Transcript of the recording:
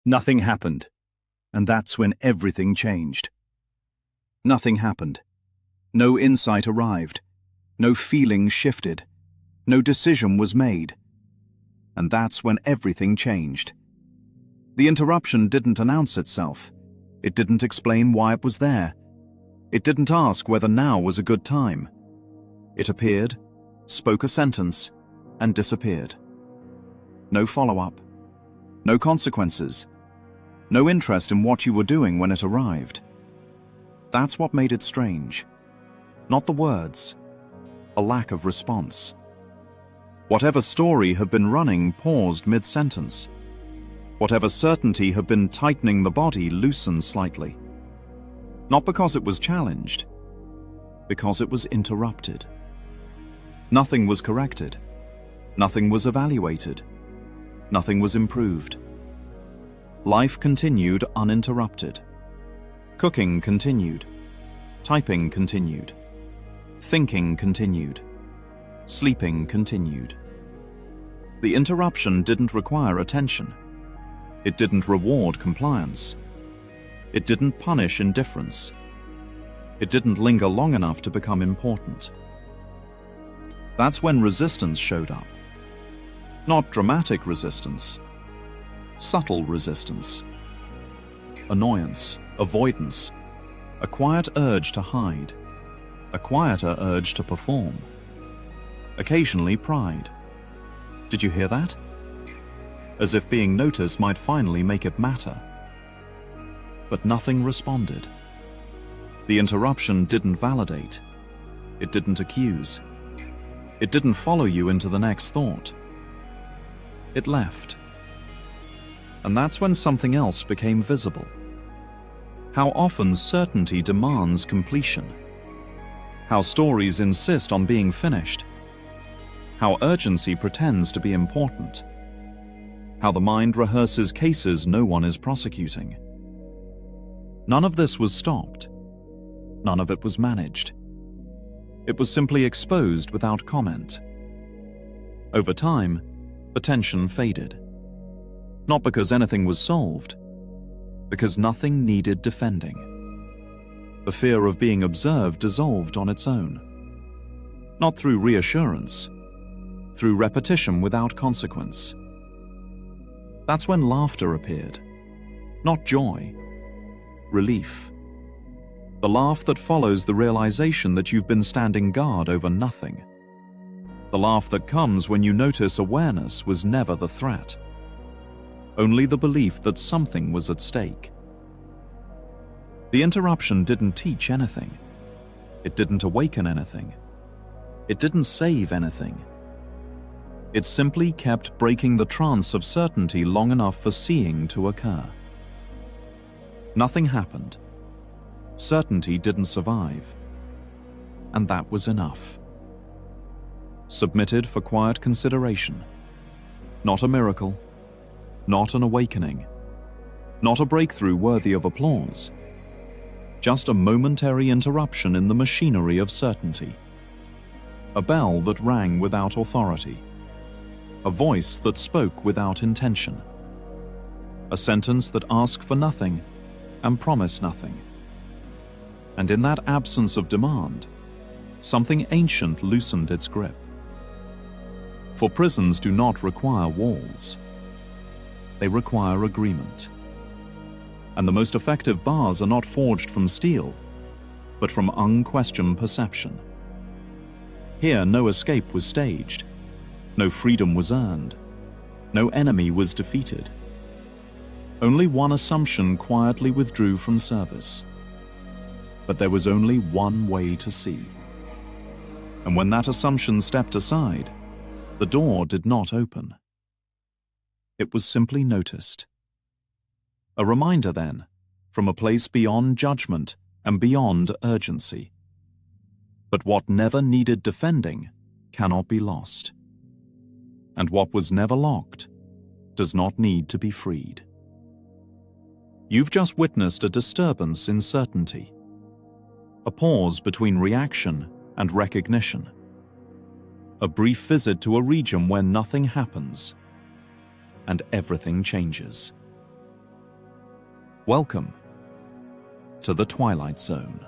Nothing happened, and that's when everything changed. Nothing happened. No insight arrived. No feeling shifted. No decision was made. And that's when everything changed. The interruption didn't announce itself. It didn't explain why it was there. It didn't ask whether now was a good time. It appeared, spoke a sentence, and disappeared. No follow-up. No consequences. No interest in what you were doing when it arrived. That's what made it strange. Not the words. A lack of response. Whatever story had been running paused mid-sentence. Whatever certainty had been tightening the body loosened slightly. Not because it was challenged, because it was interrupted. Nothing was corrected. Nothing was evaluated. Nothing was improved. Life continued uninterrupted. Cooking continued. Typing continued. Thinking continued. Sleeping continued. The interruption didn't require attention. It didn't reward compliance. It didn't punish indifference. It didn't linger long enough to become important. That's when resistance showed up. Not dramatic resistance. Subtle resistance. Annoyance, avoidance, a quiet urge to hide, a quieter urge to perform. Occasionally pride. Did you hear that? As if being noticed might finally make it matter. But nothing responded. The interruption didn't validate. It didn't accuse. It didn't follow you into the next thought. It left. And that's when something else became visible. How often certainty demands completion. How stories insist on being finished. How urgency pretends to be important. How the mind rehearses cases no one is prosecuting. None of this was stopped. None of it was managed. It was simply exposed without comment. Over time, the tension faded. Not because anything was solved, because nothing needed defending. The fear of being observed dissolved on its own. Not through reassurance, through repetition without consequence. That's when laughter appeared. Not joy, relief. The laugh that follows the realization that you've been standing guard over nothing. The laugh that comes when you notice awareness was never the threat. Only the belief that something was at stake. The interruption didn't teach anything. It didn't awaken anything. It didn't save anything. It simply kept breaking the trance of certainty long enough for seeing to occur. Nothing happened. Certainty didn't survive. And that was enough. Submitted for quiet consideration. Not a miracle. Not an awakening. Not a breakthrough worthy of applause. Just a momentary interruption in the machinery of certainty. A bell that rang without authority. A voice that spoke without intention. A sentence that asked for nothing and promised nothing. And in that absence of demand, something ancient loosened its grip. For prisons do not require walls. They require agreement. And the most effective bars are not forged from steel, but from unquestioned perception. Here, no escape was staged. No freedom was earned. No enemy was defeated. Only one assumption quietly withdrew from service. But there was only one way to see. And when that assumption stepped aside, the door did not open. It was simply noticed. A reminder then, from a place beyond judgment and beyond urgency. But what never needed defending cannot be lost. And what was never locked does not need to be freed. You've just witnessed a disturbance in certainty. A pause between reaction and recognition. A brief visit to a region where nothing happens and everything changes. Welcome to the Twilight Zone.